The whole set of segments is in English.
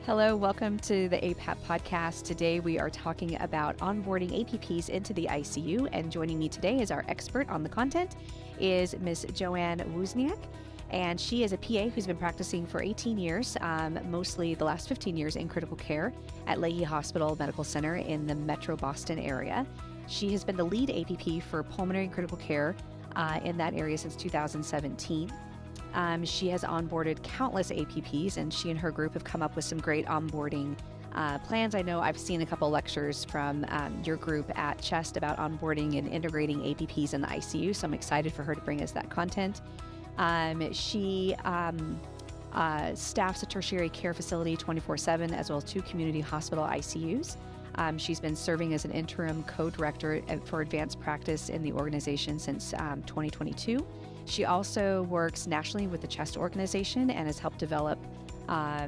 Hello, welcome to the APAP podcast. Today we are talking about onboarding APPs into the ICU, and joining me today as our expert on the content is Ms. Joanne Wozniak, and she is a PA who's been practicing for 18 years, mostly the last 15 years in critical care at Lahey Hospital Medical Center in the Metro Boston area. She has been the lead APP for pulmonary and critical care in that area since 2017. She has onboarded countless APPs, and she and her group have come up with some great onboarding plans. I know I've seen a couple lectures from your group at CHEST about onboarding and integrating APPs in the ICU, so I'm excited for her to bring us that content. She staffs a tertiary care facility 24/7, as well as 2 community hospital ICUs. She's been serving as an interim co-director for advanced practice in the organization since 2022. She also works nationally with the CHEST organization and has helped develop a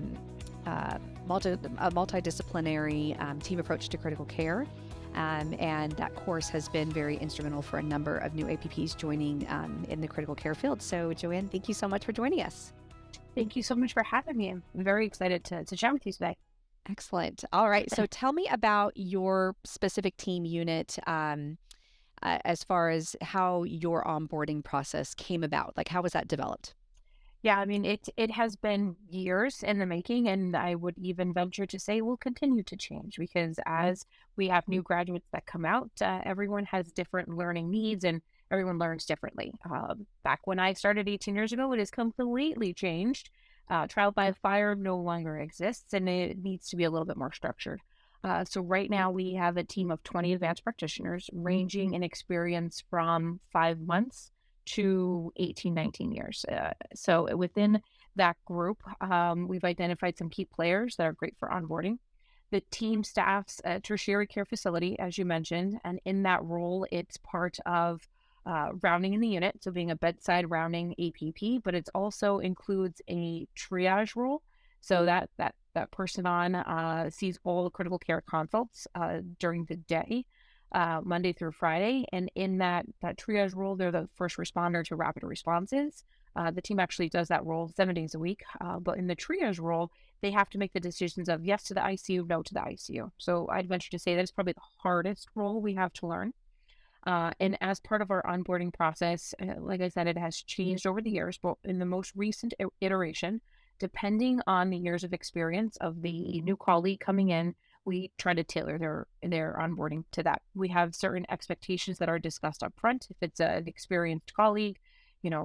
multidisciplinary team approach to critical care. And that course has been very instrumental for a number of new APPs joining in the critical care field. So, Joanne, thank you so much for joining us. Thank you so much for having me. I'm very excited to chat with you today. Excellent. All right. So tell me about your specific team unit as far as how your onboarding process came about. Like, how was that developed? Yeah, I mean, it has been years in the making, and I would even venture to say will continue to change because as we have new graduates that come out, everyone has different learning needs and everyone learns differently. Back when I started 18 years ago, it has completely changed. Trial by fire no longer exists, and it needs to be a little bit more structured. So right now we have a team of 20 advanced practitioners ranging in experience from 5 months to 18, 19 years. So within that group, we've identified some key players that are great for onboarding. The team staffs a tertiary care facility, as you mentioned, and in that role, it's part of rounding in the unit, so being a bedside rounding APP, but it also includes a triage role. So that person on sees all the critical care consults during the day, Monday through Friday. And in that triage role, they're the first responder to rapid responses. The team actually does that role 7 days a week. But in the triage role, they have to make the decisions of yes to the ICU, no to the ICU. So I'd venture to say that it's probably the hardest role we have to learn. And as part of our onboarding process, like I said, it has changed over the years, but in the most recent iteration, depending on the years of experience of the new colleague coming in, we try to tailor their onboarding to that. We have certain expectations that are discussed up front. If it's an experienced colleague,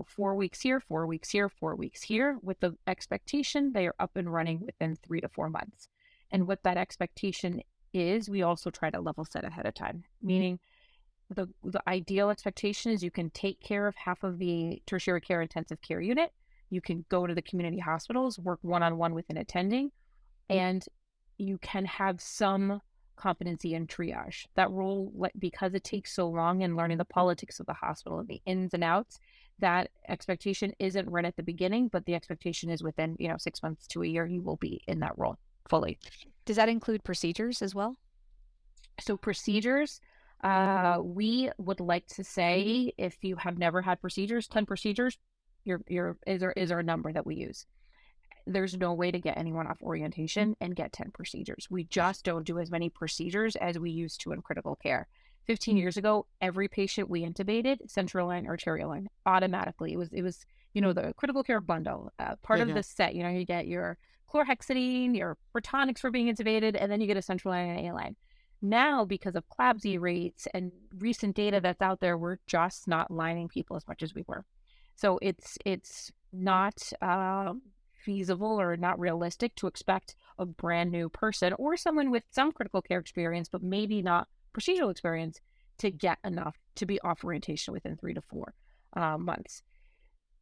4 weeks here, 4 weeks here, 4 weeks here, with the expectation they are up and running within 3 to 4 months. And what that expectation is, we also try to level set ahead of time, meaning the ideal expectation is you can take care of half of the tertiary care intensive care unit. You can go to the community hospitals, work one-on-one with an attending, and you can have some competency in triage. That role, because it takes so long in learning the politics of the hospital and the ins and outs, that expectation isn't right at the beginning, but the expectation is within 6 months to a year, you will be in that role fully. Does that include procedures as well? So procedures, we would like to say if you have never had procedures, 10 procedures, is our number that we use. There's no way to get anyone off orientation and get 10 procedures. We just don't do as many procedures as we used to in critical care. 15 years ago, every patient we intubated, central line, arterial line, automatically. It was the critical care bundle, part of the set. You get your chlorhexidine, your protonics for being intubated, and then you get a central line and A line. Now, because of CLABSI rates and recent data that's out there, we're just not lining people as much as we were. So it's not feasible or not realistic to expect a brand new person or someone with some critical care experience, but maybe not procedural experience, to get enough to be off orientation within 3 to 4 months.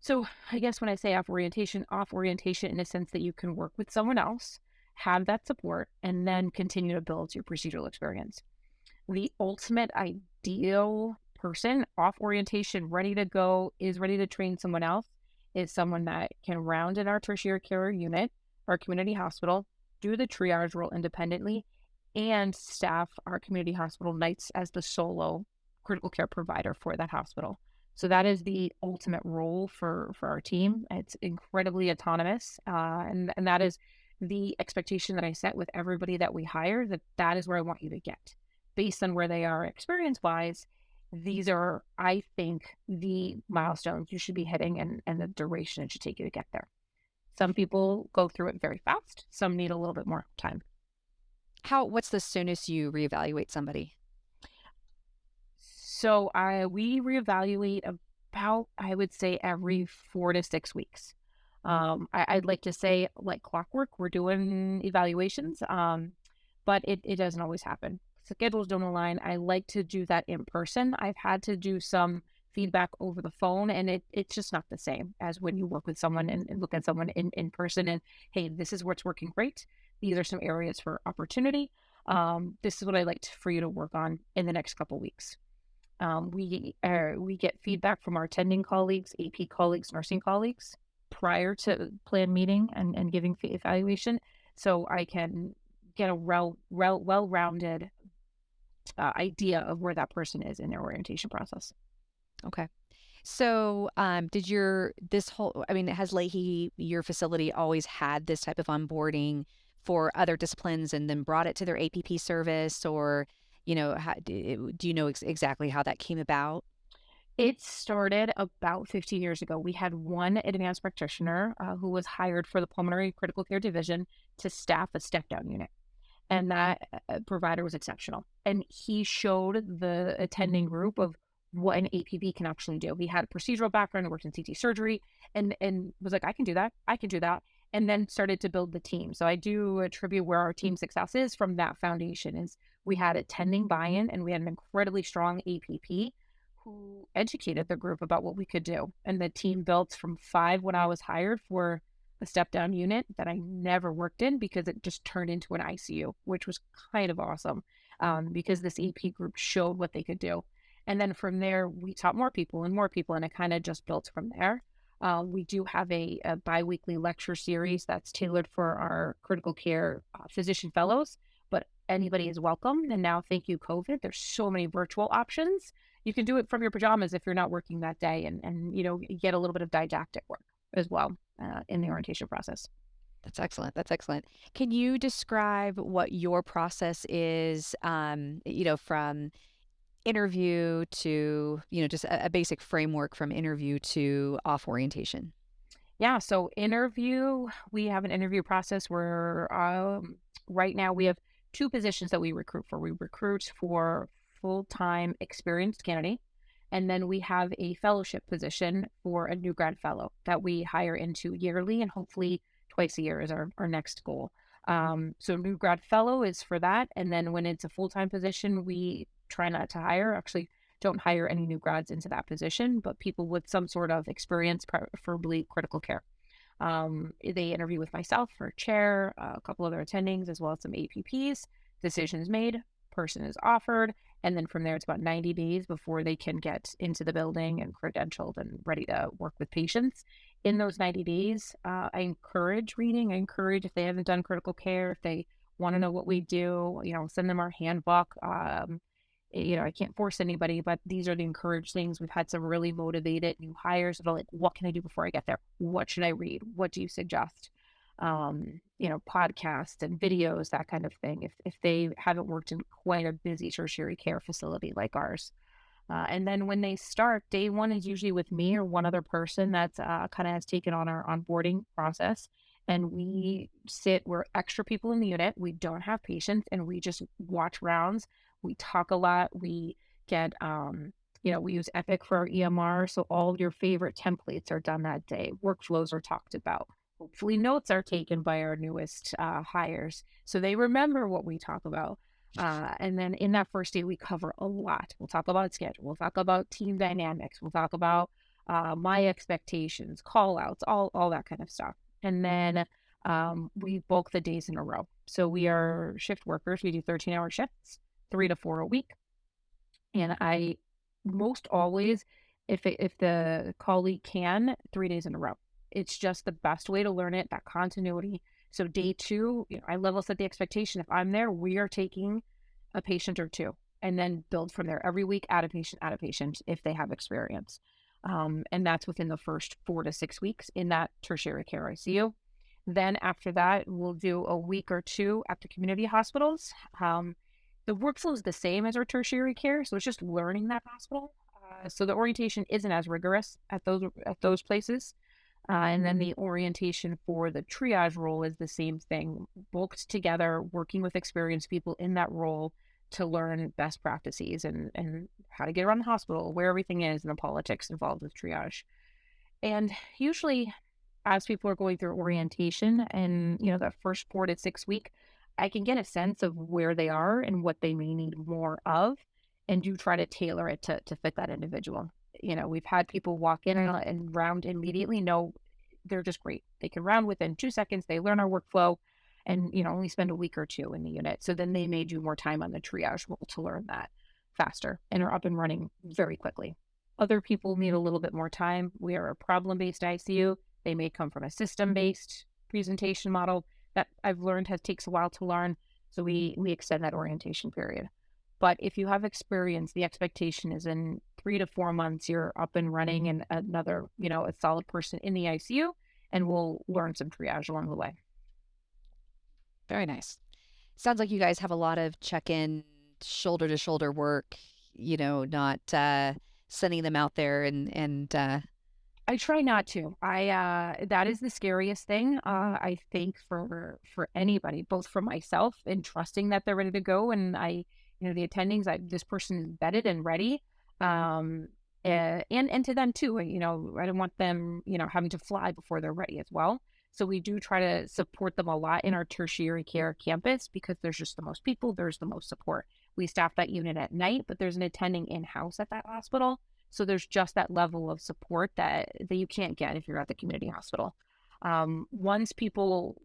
So I guess when I say off orientation in a sense that you can work with someone else, have that support, and then continue to build your procedural experience. The ultimate ideal person off orientation, ready to go, is ready to train someone else, is someone that can round in our tertiary care unit, our community hospital, do the triage role independently, and staff our community hospital nights as the solo critical care provider for that hospital. So that is the ultimate role for our team. It's incredibly autonomous, and that is the expectation that I set with everybody that we hire, that is where I want you to get based on where they are experience wise. These are, I think, the milestones you should be hitting and the duration it should take you to get there. Some people go through it very fast. Some need a little bit more time. What's the soonest you reevaluate somebody? So we reevaluate about, I would say, every 4 to 6 weeks. I'd like to say like clockwork, we're doing evaluations, but it doesn't always happen. Schedules don't align. I like to do that in person. I've had to do some feedback over the phone, and it's just not the same as when you work with someone and look at someone in person and, hey, this is what's working great. These are some areas for opportunity. This is what I'd like for you to work on in the next couple weeks. We get feedback from our attending colleagues, AP colleagues, nursing colleagues prior to plan meeting and giving evaluation, so I can get a well-rounded idea of where that person is in their orientation process. Okay. So, has Lahey, your facility, always had this type of onboarding for other disciplines and then brought it to their APP service, or, do you know exactly how that came about? It started about 15 years ago. We had one advanced practitioner who was hired for the pulmonary critical care division to staff a step-down unit. And that provider was exceptional. And he showed the attending group of what an APP can actually do. He had a procedural background, worked in CT surgery, and was like, I can do that. I can do that. And then started to build the team. So I do attribute where our team success is from that foundation is we had attending buy-in, and we had an incredibly strong APP who educated the group about what we could do. And the team built from 5 when I was hired for a step down unit that I never worked in because it just turned into an ICU, which was kind of awesome because this AP group showed what they could do. And then from there, we taught more people, and it kind of just built from there. We do have a biweekly lecture series that's tailored for our critical care physician fellows, but anybody is welcome. And now, thank you, COVID, there's so many virtual options. You can do it from your pajamas if you're not working that day, and get a little bit of didactic work as well in the orientation process. That's excellent. That's excellent. Can you describe what your process is, from interview to, just a basic framework from interview to off orientation? Yeah. So we have an interview process where right now we have 2 positions that we recruit for. We recruit for full-time experienced candidate. And then we have a fellowship position for a new grad fellow that we hire into yearly, and hopefully twice a year is our next goal. So new grad fellow is for that. And then when it's a full-time position, we try not to actually don't hire any new grads into that position, but people with some sort of experience, preferably critical care. They interview with myself for chair, a couple other attendings, as well as some APPs. Decisions made, person is offered, and then from there it's about 90 days before they can get into the building and credentialed and ready to work with patients. In those 90 days, I encourage reading. I encourage, if they haven't done critical care, if they want to know what we do, send them our handbook. I can't force anybody, but these are the encouraged things. We've had some really motivated new hires that are like, what can I do before I get there? What should I read? What do you suggest? Podcasts and videos, that kind of thing, if they haven't worked in quite a busy tertiary care facility like ours. And then when they start, day one is usually with me or one other person that's kind of has taken on our onboarding process. And we're extra people in the unit. We don't have patients, and we just watch rounds. We talk a lot. We get, we use Epic for our EMR. So all your favorite templates are done that day. Workflows are talked about. Hopefully notes are taken by our newest hires, so they remember what we talk about. And then in that first day, we cover a lot. We'll talk about schedule. We'll talk about team dynamics. We'll talk about my expectations, call outs, all that kind of stuff. And then we bulk the days in a row. So we are shift workers. We do 13-hour shifts, 3 to 4 a week. And I most always, if the colleague can, 3 days in a row. It's just the best way to learn it, that continuity. So day 2, I level set the expectation. If I'm there, we are taking a patient or 2, and then build from there. Every week, add a patient if they have experience. And that's within the first 4 to 6 weeks in that tertiary care ICU. Then after that, we'll do a week or two at the community hospitals. The workflow is the same as our tertiary care, so it's just learning that hospital. So the orientation isn't as rigorous at those places. And then the orientation for the triage role is the same thing, booked together, working with experienced people in that role to learn best practices and how to get around the hospital, where everything is, and the politics involved with triage. And usually, as people are going through orientation and, that first 4 to 6 week, I can get a sense of where they are and what they may need more of, and do try to tailor it to fit that individual. We've had people walk in and round immediately. No, they're just great. They can round within 2 seconds. They learn our workflow and, only spend a week or two in the unit. So then they may do more time on the triage role to learn that faster and are up and running very quickly. Other people need a little bit more time. We are a problem-based ICU. They may come from a system-based presentation model that I've learned takes a while to learn. So we extend that orientation period. But if you have experience, the expectation is in 3 to 4 months, you're up and running and another, a solid person in the ICU, and we'll learn some triage along the way. Very nice. Sounds like you guys have a lot of check-in, shoulder-to-shoulder work, not sending them out there and I try not to. That is the scariest thing. I think for anybody, both for myself and trusting that they're ready to go, and the attendings, this person is vetted and ready, and to them too. I don't want them, having to fly before they're ready as well. So we do try to support them a lot in our tertiary care campus because there's just the most people, there's the most support. We staff that unit at night, but there's an attending in-house at that hospital. So there's just that level of support that you can't get if you're at the community hospital. Once people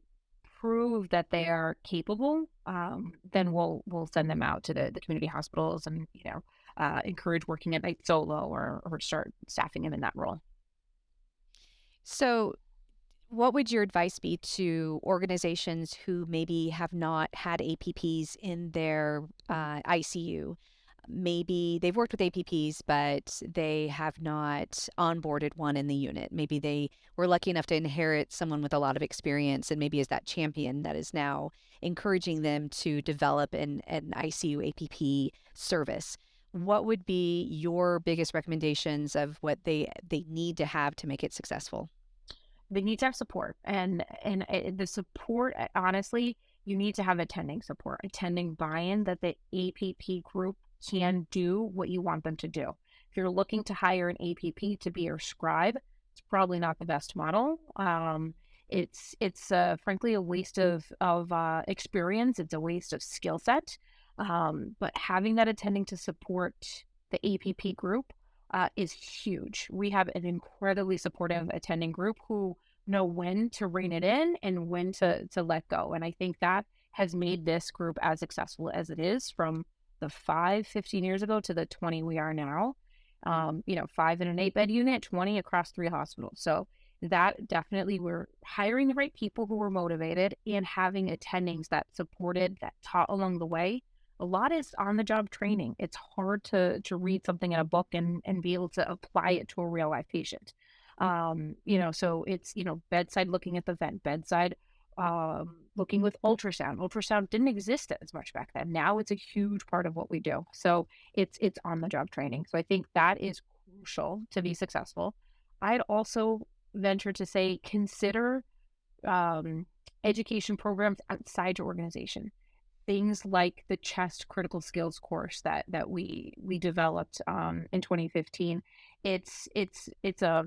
prove that they are capable, then we'll send them out to the community hospitals and encourage working at night solo or start staffing them in that role. So what would your advice be to organizations who maybe have not had APPs in their ICU? Maybe they've worked with APPs, but they have not onboarded one in the unit. Maybe they were lucky enough to inherit someone with a lot of experience and maybe is that champion that is now encouraging them to develop an ICU APP service. What would be your biggest recommendations of what they need to have to make it successful? They need to have support, and the support, honestly, you need to have attending support, attending buy-in that the APP group can do what you want them to do. If you're looking to hire an APP to be your scribe, it's probably not the best model. It's frankly a waste of experience. It's a waste of skill set. But having that attending to support the APP group is huge. We have an incredibly supportive attending group who know when to rein it in and when to let go. And I think that has made this group as successful as it is, from the 15 years ago to the 20 we are now. 5 in an 8-bed unit, 20 across 3 hospitals. So that definitely, we're hiring the right people who were motivated and having attendings that supported, that taught along the way. A lot is on the job training. It's hard to read something in a book and be able to apply it to a real life patient. So it's, bedside looking at the vent, bedside looking with ultrasound. Ultrasound didn't exist as much back then. Now it's a huge part of what we do. So it's on the job training. So I think that is crucial to be successful. I'd also venture to say, consider education programs outside your organization. Things like the chest critical skills course that we developed in 2015. It's a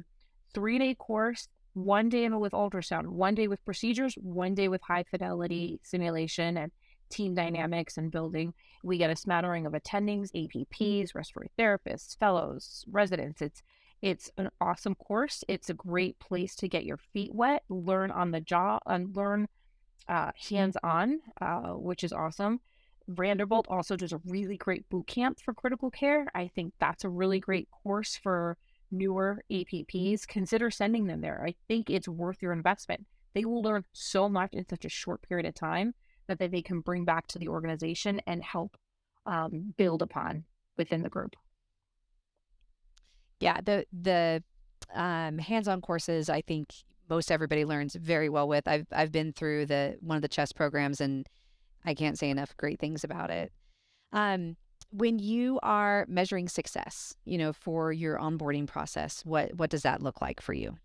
3-day course, 1 day with ultrasound, 1 day with procedures, 1 day with high fidelity simulation and team dynamics and building. We get a smattering of attendings, APPs, respiratory therapists, fellows, residents. It's an awesome course. It's a great place to get your feet wet, learn on the job, and learn hands-on, which is awesome. Vanderbilt also does a really great boot camp for critical care. I think that's a really great course for newer APPs. Consider sending them there. I think it's worth your investment. They will learn so much in such a short period of time that they can bring back to the organization and help build upon within the group. Yeah, the hands-on courses, I think most everybody learns very well with. I've been through one of the chess programs, and I can't say enough great things about it. Um, when you are measuring success, for your onboarding process, what does that look like for you?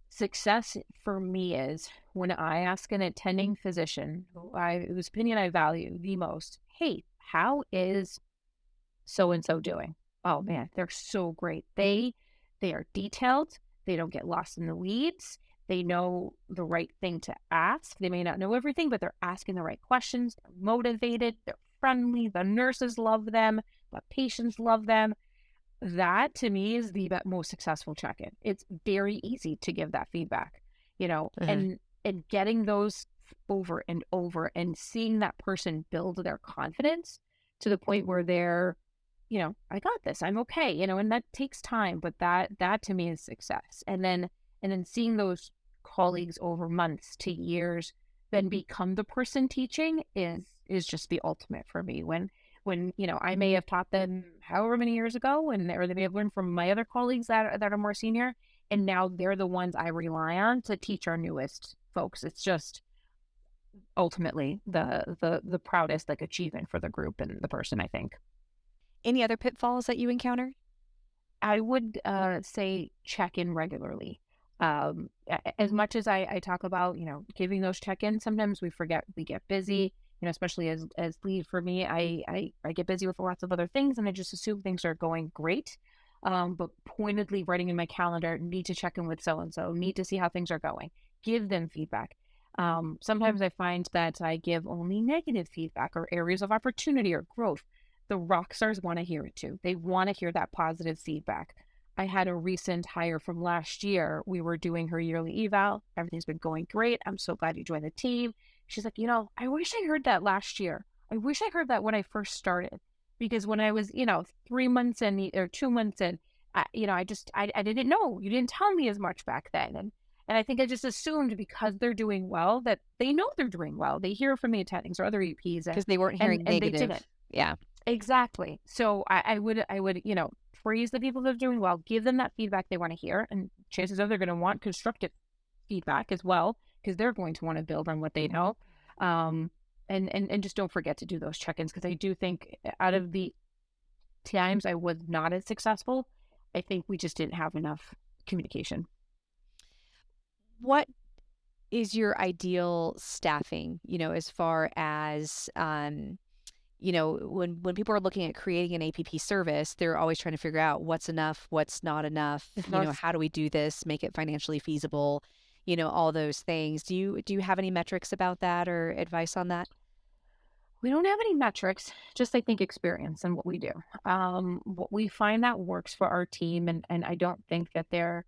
Success for me is when I ask an attending physician, whose opinion I value the most, hey, how is so and so doing? Oh man, they're so great. They are detailed. They don't get lost in the weeds. They know the right thing to ask. They may not know everything, but they're asking the right questions. They're motivated. They're friendly. The nurses love them. The patients love them. That to me is the most successful check-in. It's very easy to give that feedback, Uh-huh. and getting those over and over and seeing that person build their confidence to the point where they're, I got this, I'm okay, and that takes time, but that to me is success. And then seeing those colleagues over months to years then become the person teaching is just the ultimate for me. When I may have taught them however many years ago, or they may have learned from my other colleagues that are more senior, and now they're the ones I rely on to teach our newest folks. It's just ultimately the proudest like achievement for the group and the person, I think. Any other pitfalls that you encounter? I would say check in regularly. As much as I talk about, giving those check-ins, sometimes we forget, we get busy, especially as lead for me, I get busy with lots of other things and I just assume things are going great. But pointedly writing in my calendar, need to check in with so-and-so, need to see how things are going, give them feedback. Sometimes I find that I give only negative feedback or areas of opportunity or growth. The rock stars want to hear it too. They want to hear that positive feedback. I had a recent hire from last year. We were doing her yearly eval. Everything's been going great. I'm so glad you joined the team. She's like, I wish I heard that last year. I wish I heard that when I first started. Because when I was, 3 months in or 2 months in, I didn't know. You didn't tell me as much back then. And I think I just assumed because they're doing well that they know they're doing well. They hear from the attendings or other EPs Because they weren't and, hearing and they negative. didn't. Yeah. Exactly. So I would, praise the people that are doing well, give them that feedback they want to hear. And chances are they're going to want constructive feedback as well, because they're going to want to build on what they know. And just don't forget to do those check-ins, because I do think out of the times I was not as successful, I think we just didn't have enough communication. What is your ideal staffing, as far as, when people are looking at creating an APP service, they're always trying to figure out what's enough, what's not enough, It's not, how do we do this, make it financially feasible, all those things. Do you have any metrics about that or advice on that? we don't have any metrics, just I think experience and what we do. What we find that works for our team, and I don't think that they're,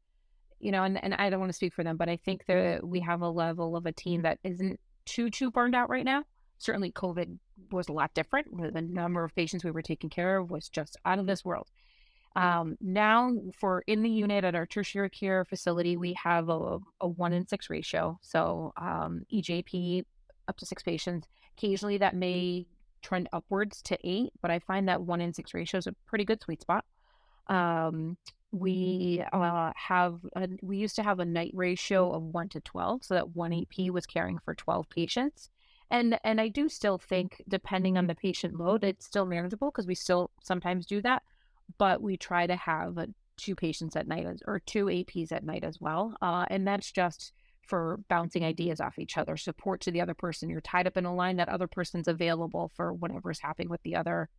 and I don't want to speak for them, but I think that we have a level of a team that isn't too burned out right now. Certainly COVID was a lot different. The number of patients we were taking care of was just out of this world. Now for in the unit at our tertiary care facility, we have a 1-in-6 ratio. So each AP up to 6 patients. Occasionally that may trend upwards to 8, but I find that 1-in-6 ratio is a pretty good sweet spot. We used to have a night ratio of 1 to 12, so that one AP was caring for 12 patients. And I do still think, depending on the patient load, it's still manageable because we still sometimes do that. But we try to have 2 patients at night, or 2 APs at night as well. And that's just for bouncing ideas off each other, support to the other person. You're tied up in a line, that other person's available for whatever's happening with the other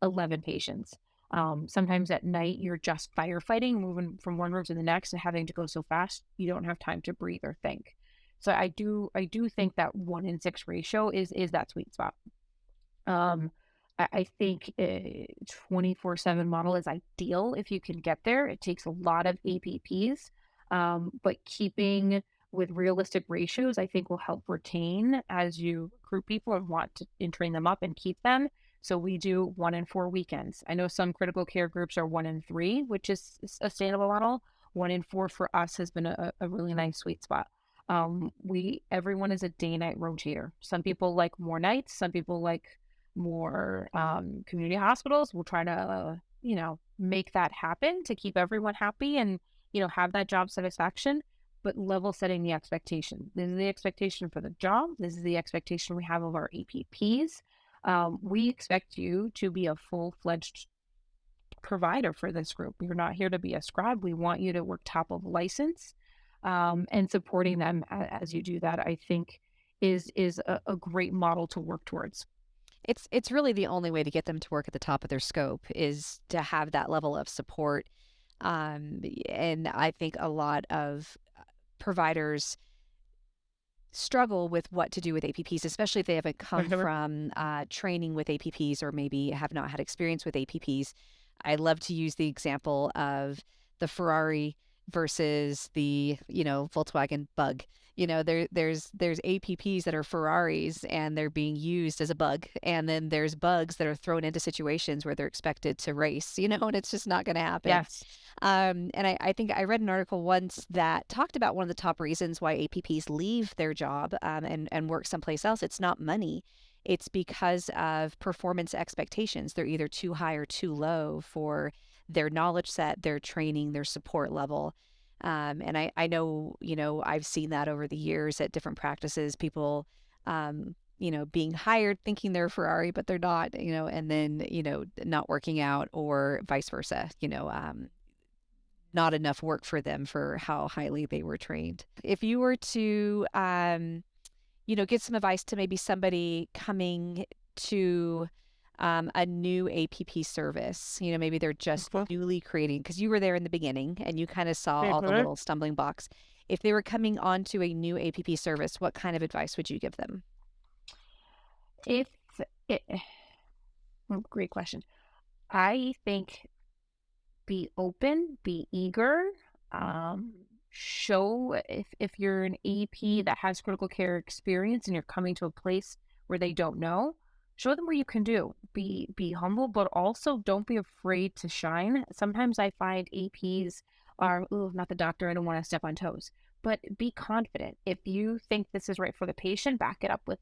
11 patients. Sometimes at night, you're just firefighting, moving from one room to the next and having to go so fast, you don't have time to breathe or think. So I do think that 1-in-6 ratio is that sweet spot. Um, I think a 24/7 model is ideal if you can get there. It takes a lot of APPs, but keeping with realistic ratios, I think will help retain as you recruit people and want to and train them up and keep them. So we do 1-in-4 weekends. I know some critical care groups are 1-in-3, which is a sustainable model. 1-in-4 for us has been a really nice sweet spot. Everyone is a day-night rotator. Some people like more nights. Some people like more community hospitals. We'll try to, make that happen to keep everyone happy and, have that job satisfaction. but level setting the expectation. This is the expectation for the job. This is the expectation we have of our APPs. We expect you to be a full-fledged provider for this group. You're not here to be a scribe. We want you to work top of license, and supporting them as you do that, I think is a great model to work towards. It's really the only way to get them to work at the top of their scope is to have that level of support. And I think a lot of providers struggle with what to do with APPs, especially if they haven't come Mhm. from training with APPs or maybe have not had experience with APPs. I love to use the example of the Ferrari versus the, Volkswagen Bug. There's APPs that are Ferraris and they're being used as a bug, and then there's bugs that are thrown into situations where they're expected to race, and it's just not going to happen. Yes. And I think I read an article once that talked about one of the top reasons why APPs leave their job and work someplace else. It's not money. It's because of performance expectations. They're either too high or too low for their knowledge set, their training, their support level. And I know, I've seen that over the years at different practices, people, being hired thinking they're a Ferrari, but they're not, and then, not working out or vice versa, not enough work for them for how highly they were trained. If you were to, get some advice to maybe somebody coming to a new APP service, maybe they're just Mhm. newly creating, because you were there in the beginning and you kind of saw all the Mhm. little stumbling blocks. If they were coming onto a new APP service, what kind of advice would you give them? If it, Great question. I think be open, be eager, um, show if you're an AP that has critical care experience and you're coming to a place where they don't know, show them what you can do. Be humble, but also don't be afraid to shine. Sometimes I find APs are, oh, not the doctor, I don't want to step on toes. But be confident. If you think this is right for the patient, back it up with,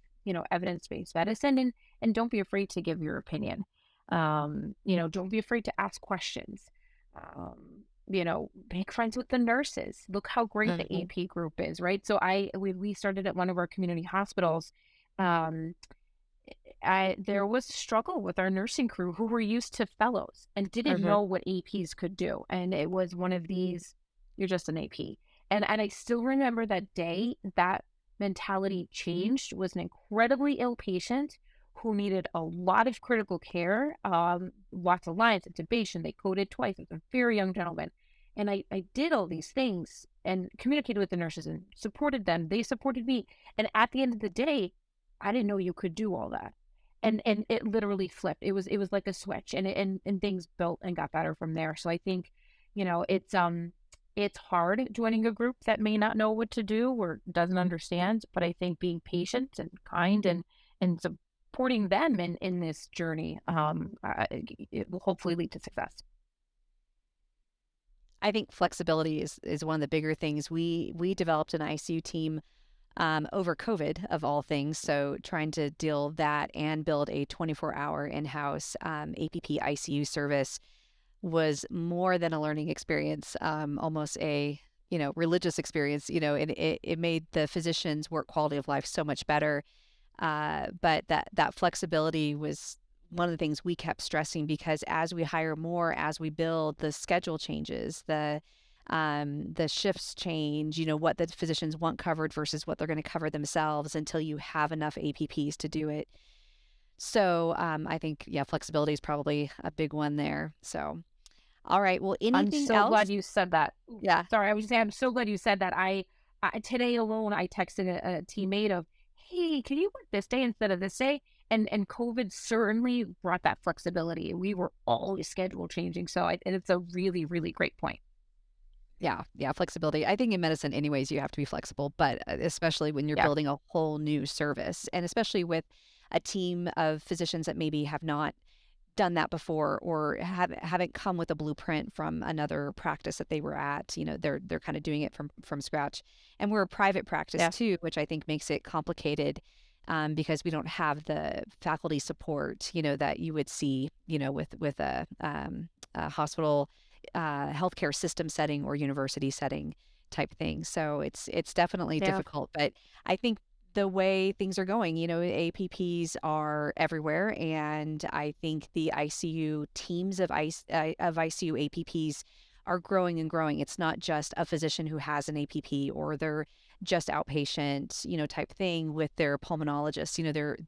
evidence-based medicine, and don't be afraid to give your opinion. Don't be afraid to ask questions. Make friends with the nurses. Look how great the Mhm. AP group is, right? So we started at one of our community hospitals. Um, I There was struggle with our nursing crew who were used to fellows and didn't Mhm. know what APs could do, and it was one of these, you're just an AP. And I still remember that day that mentality changed. Was an incredibly ill patient who needed a lot of critical care, lots of lines, intubation. They coded twice. It was a very young gentleman. And I did all these things and communicated with the nurses and supported them. They supported me. And at the end of the day, I didn't know you could do all that. And it literally flipped. It was like a switch, and things built and got better from there. So I think, it's hard joining a group that may not know what to do or doesn't understand, but I think being patient and kind and supporting them in this journey, it will hopefully lead to success. I think flexibility is one of the bigger things. We developed an ICU team over COVID, of all things. So trying to deal that and build a 24-hour in-house APP ICU service was more than a learning experience, almost a religious experience. And it made the physicians' work quality of life so much better. But that flexibility was one of the things we kept stressing, because as we hire more, as we build, the schedule changes, the shifts change, what the physicians want covered versus what they're going to cover themselves until you have enough APPs to do it. So I think, yeah, flexibility is probably a big one there. So, all right. Well, I'm anything so glad else? you said that. Ooh, Yeah. sorry, I was just saying, I'm so glad you said that. I today alone, I texted a teammate of, "Hey, can you work this day instead of this day?" And COVID certainly brought that flexibility. We were always schedule changing, so and it's a really, really great point. Yeah. Yeah. Flexibility. I think in medicine, anyways, you have to be flexible, but especially when you're Yeah. building a whole new service, and especially with a team of physicians that maybe have not done that before or haven't come with a blueprint from another practice that they were at. They're kind of doing it from scratch. And we're a private practice Yeah. too, which I think makes it complicated, because we don't have the faculty support, that you would see, with a hospital, healthcare system setting or university setting. type thing. So it's definitely Yeah. difficult, but I think the way things are going, APPs are everywhere, and I think the ICU teams of ICU APPs are growing and growing. It's not just a physician who has an APP, or they're just outpatient, type thing with their pulmonologist.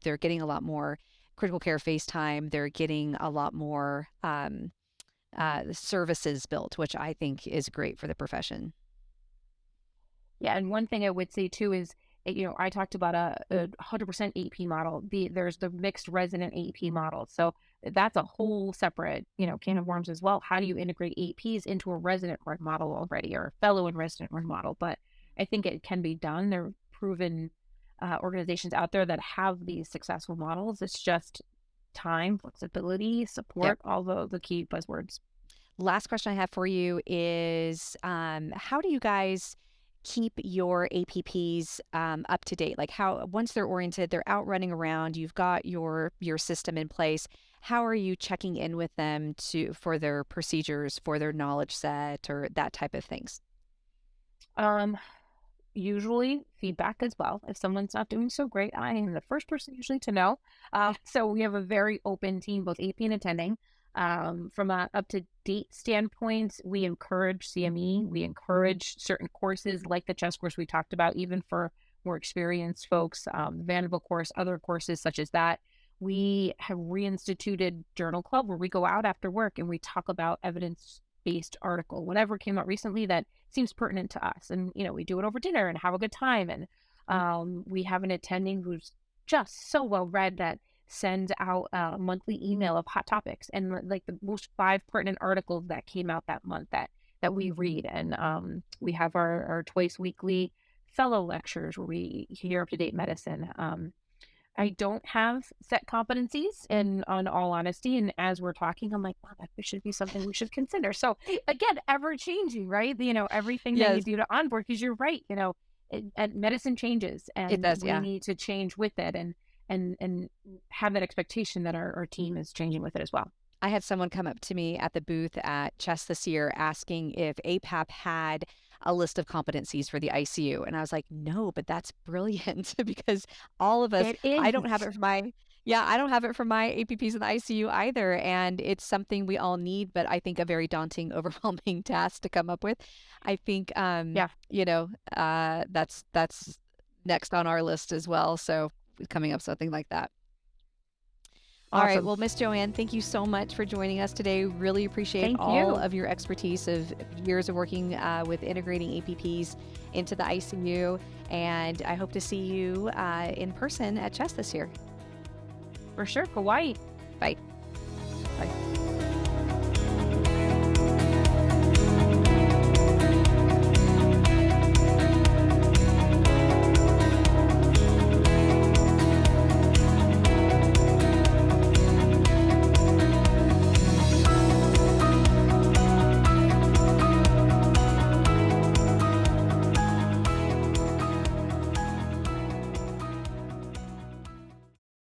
They're getting a lot more critical care FaceTime. They're getting a lot more services built, which I think is great for the profession. Yeah, and one thing I would say too is, I talked about a 100% AP model. There's the mixed resident AP model. So that's a whole separate, can of worms as well. How do you integrate APs into a resident run model already, or a fellow and resident run model? But I think it can be done. There are proven organizations out there that have these successful models. It's just time, flexibility, Yep. support, all the key buzzwords. Last question I have for you is, how do you guys keep your APPs up to date? Like, how, once they're oriented, they're out running around, you've got your system in place. How are you checking in with them for their procedures, for their knowledge set, or that type of things? Um, Usually feedback as well. If someone's not doing so great, I am the first person usually to know. So we have a very open team, both AP and attending. From a up to date standpoint, we encourage CME. We encourage certain courses like the chess course we talked about, even for more experienced folks, the Vanderbilt course, other courses such as that. We have reinstituted Journal Club, where we go out after work and we talk about evidence based article, whatever came out recently that seems pertinent to us. And, we do it over dinner and have a good time. And we have an attending who's just so well read that sends out a monthly email of hot topics and like the most 5 pertinent articles that came out that month that we read. And we have our twice weekly fellow lectures where we hear up to date medicine. I don't have set competencies, in on all honesty. And as we're talking, I'm like, wow, that should be something we should consider. So again, ever changing, right? Everything that you Yes, do to onboard, because you're right, and medicine changes, it and does. we Yeah. need to change with it, and have that expectation that our team is changing with it as well. I had someone come up to me at the booth at Chess this year asking if APAP had a list of competencies for the ICU. And I was like, no, but that's brilliant because all of us, It is. I don't have it for my, yeah, I don't have it for my APPs in the ICU either. And it's something we all need, but I think a very daunting, overwhelming task to come up with. I think, Yeah, that's next on our list as well. So coming up something like that. All right. awesome. Well, Miss Joanne, thank you so much for joining us today. Really appreciate Thank all you. of your expertise of years of working with integrating APPs into the ICU. And I hope to see you in person at Chess this year. For sure. Hawaii. Bye.